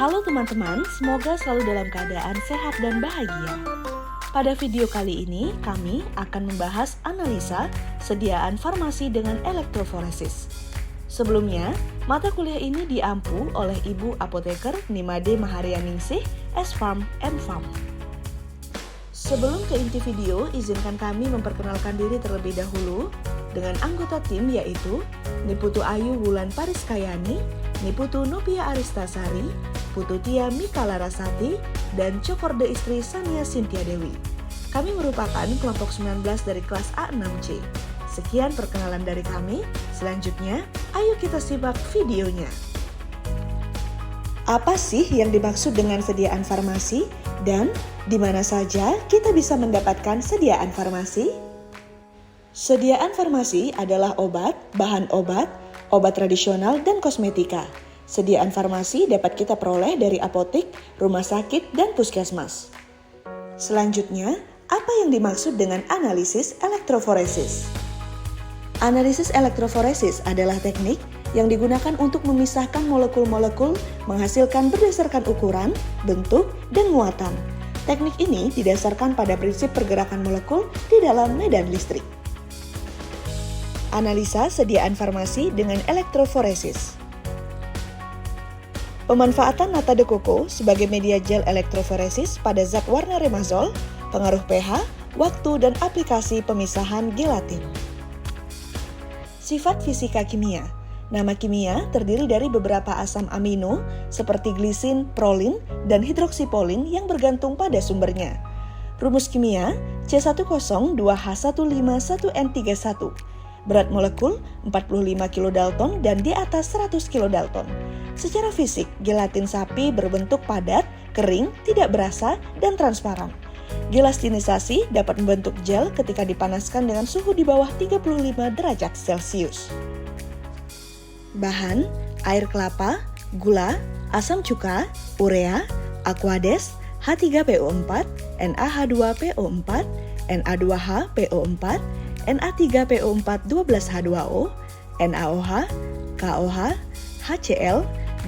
Halo teman-teman, semoga selalu dalam keadaan sehat dan bahagia. Pada video kali ini, kami akan membahas analisa sediaan farmasi dengan elektroforesis. Sebelumnya, mata kuliah ini diampu oleh Ibu Apoteker Nimade Maharianingsih, S.Pharm, M.Pharm. Sebelum ke inti video, izinkan kami memperkenalkan diri terlebih dahulu dengan anggota tim yaitu Niputu Ayu Wulan Pariskayani, Niputu Nopia Aristasari, Putu Tia Mika Larasati, dan Cokorde Istri Sania Sintia Dewi. Kami merupakan kelompok 19 dari kelas A6C. Sekian perkenalan dari kami, selanjutnya ayo kita simak videonya. Apa sih yang dimaksud dengan sediaan farmasi dan di mana saja kita bisa mendapatkan sediaan farmasi? Sediaan farmasi adalah obat, bahan obat, obat tradisional, dan kosmetika. Sediaan farmasi dapat kita peroleh dari apotek, rumah sakit, dan puskesmas. Selanjutnya, apa yang dimaksud dengan analisis elektroforesis? Analisis elektroforesis adalah teknik yang digunakan untuk memisahkan molekul-molekul menghasilkan berdasarkan ukuran, bentuk, dan muatan. Teknik ini didasarkan pada prinsip pergerakan molekul di dalam medan listrik. Analisa sediaan farmasi dengan elektroforesis. Pemanfaatan nata de coco sebagai media gel elektroforesis pada zat warna remazol, pengaruh pH, waktu, dan aplikasi pemisahan gelatin. Sifat fisika kimia. Nama kimia terdiri dari beberapa asam amino seperti glisin, prolin, dan hidroksipolin yang bergantung pada sumbernya. Rumus kimia C10-2H151N31. Berat molekul 45 kilodalton dan di atas 100 kilodalton. Secara fisik, gelatin sapi berbentuk padat, kering, tidak berasa, dan transparan. Gelastinisasi dapat membentuk gel ketika dipanaskan dengan suhu di bawah 35 derajat Celcius. Bahan: air kelapa, gula, asam cuka, urea, aquades, H3PO4, NaH2PO4, Na2HPO4, Na3PO4 12H2O, NaOH, KOH, HCl,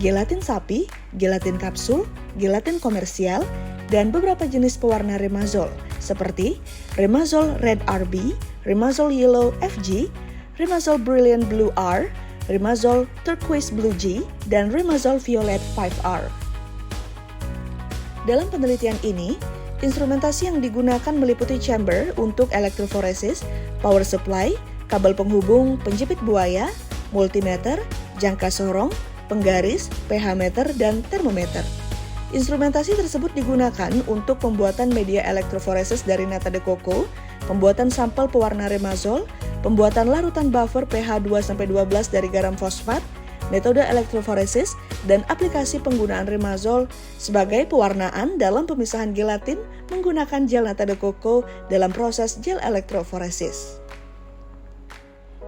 gelatin sapi, gelatin kapsul, gelatin komersial, dan beberapa jenis pewarna remazol seperti remazol red RB, remazol yellow FG, remazol brilliant blue R, remazol turquoise blue G, dan remazol violet 5R. Dalam penelitian ini, instrumentasi yang digunakan meliputi chamber untuk elektroforesis, power supply, kabel penghubung penjepit buaya, multimeter, jangka sorong, penggaris, pH meter, dan termometer. Instrumentasi tersebut digunakan untuk pembuatan media elektroforesis dari nata de coco, pembuatan sampel pewarna remazol, pembuatan larutan buffer pH 2-12 dari garam fosfat, metode elektroforesis, dan aplikasi penggunaan remazol sebagai pewarnaan dalam pemisahan gelatin menggunakan gel nata de coco dalam proses gel elektroforesis.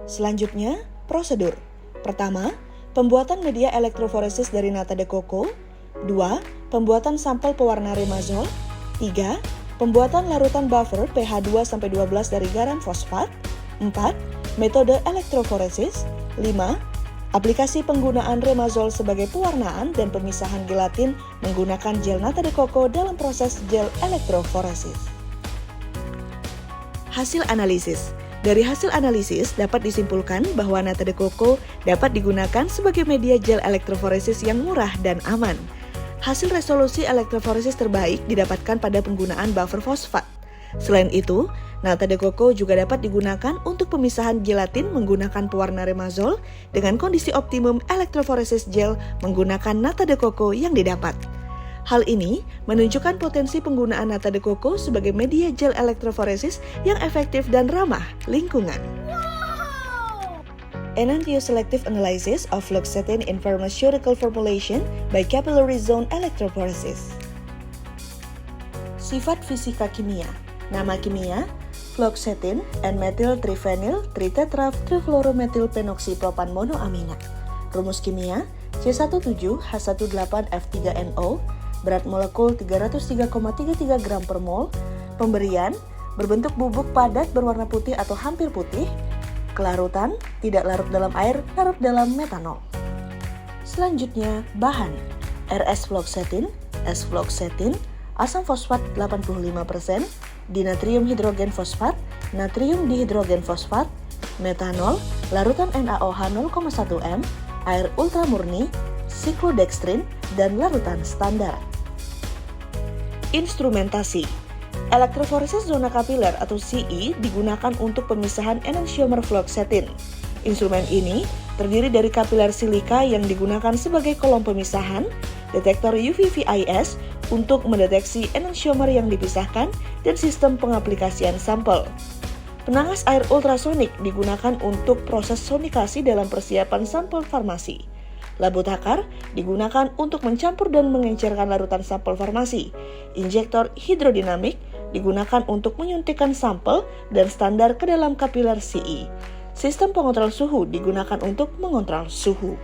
Selanjutnya, prosedur. Pertama, pembuatan media elektroforesis dari nata de coco. 2. Pembuatan sampel pewarna remazol. 3. Pembuatan larutan buffer pH 2-12 dari garam fosfat. 4. Metode elektroforesis. 5. Aplikasi penggunaan remazol sebagai pewarnaan dan pemisahan gelatin menggunakan gel nata de coco dalam proses gel elektroforesis. Hasil analisis. Dari hasil analisis dapat disimpulkan bahwa nata de coco dapat digunakan sebagai media gel elektroforesis yang murah dan aman. Hasil resolusi elektroforesis terbaik didapatkan pada penggunaan buffer fosfat. Selain itu, nata de coco juga dapat digunakan untuk pemisahan gelatin menggunakan pewarna remazol dengan kondisi optimum elektroforesis gel menggunakan nata de coco yang didapat. Hal ini menunjukkan potensi penggunaan nata de coco sebagai media gel elektroforesis yang efektif dan ramah lingkungan. Enantioselective analysis of fluoxetine in pharmaceutical formulation by capillary zone electrophoresis. Sifat fisika kimia. Nama kimia, fluoxetine N-methyl triphenyl tritetra trifluoromethylpenoxypropan monoamina. Rumus kimia C17H18F3NO, berat molekul 303,33 gram per mol. Pemberian, berbentuk bubuk padat berwarna putih atau hampir putih. Kelarutan, tidak larut dalam air, larut dalam metanol. Selanjutnya, bahan. RS-fluoxetin, S-fluoxetin, asam fosfat 85%, dinatrium hidrogen fosfat, natrium dihidrogen fosfat, metanol, larutan NaOH 0,1 m, air ultramurni, siklodextrin, dan larutan standar. Instrumentasi. Elektroforesis zona kapiler atau CE digunakan untuk pemisahan enantiomer fluoxetin. Instrumen ini terdiri dari kapiler silika yang digunakan sebagai kolom pemisahan, detektor UV-VIS untuk mendeteksi enantiomer yang dipisahkan, dan sistem pengaplikasian sampel. Penangas air ultrasonik digunakan untuk proses sonikasi dalam persiapan sampel farmasi. Labu takar digunakan untuk mencampur dan mengencerkan larutan sampel farmasi. Injektor hidrodinamik digunakan untuk menyuntikkan sampel dan standar ke dalam kapiler CE. Sistem pengontrol suhu digunakan untuk mengontrol suhu.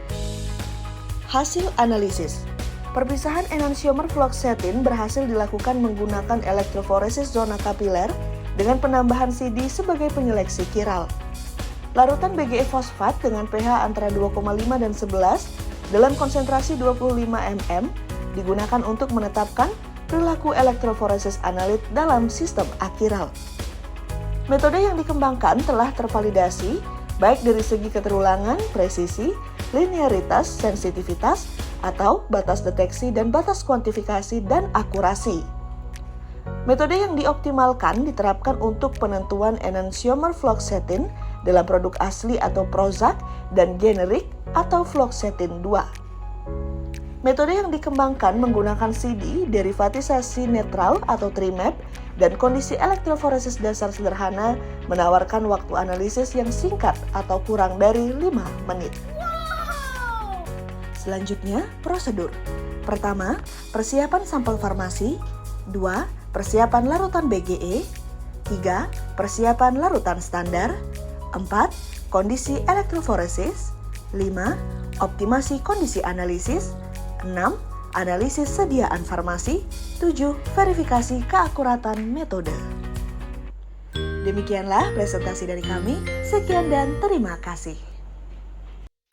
Hasil analisis. Perpisahan enantiomer fluoxetin berhasil dilakukan menggunakan elektroforesis zona kapiler dengan penambahan CD sebagai penyeleksi kiral. Larutan BGE fosfat dengan pH antara 2,5 dan 11 dalam konsentrasi 25 mm digunakan untuk menetapkan perilaku elektroforesis analit dalam sistem akiral. Metode yang dikembangkan telah tervalidasi baik dari segi keterulangan, presisi, linearitas, sensitivitas, atau batas deteksi dan batas kuantifikasi dan akurasi. Metode yang dioptimalkan diterapkan untuk penentuan enantiomer fluoxetin dalam produk asli atau Prozac dan generik atau fluoxetin 2. Metode yang dikembangkan menggunakan CD, derivatisasi netral atau TRIMAP, dan kondisi elektroforesis dasar sederhana menawarkan waktu analisis yang singkat atau kurang dari 5 menit. Selanjutnya, prosedur. Pertama, persiapan sampel farmasi. 2. Persiapan larutan BGE. 3. Persiapan larutan standar. 4. Kondisi elektroforesis. 5. Optimasi kondisi analisis. 6. Analisis sediaan farmasi. 7. Verifikasi keakuratan metode. Demikianlah presentasi dari kami. Sekian dan terima kasih.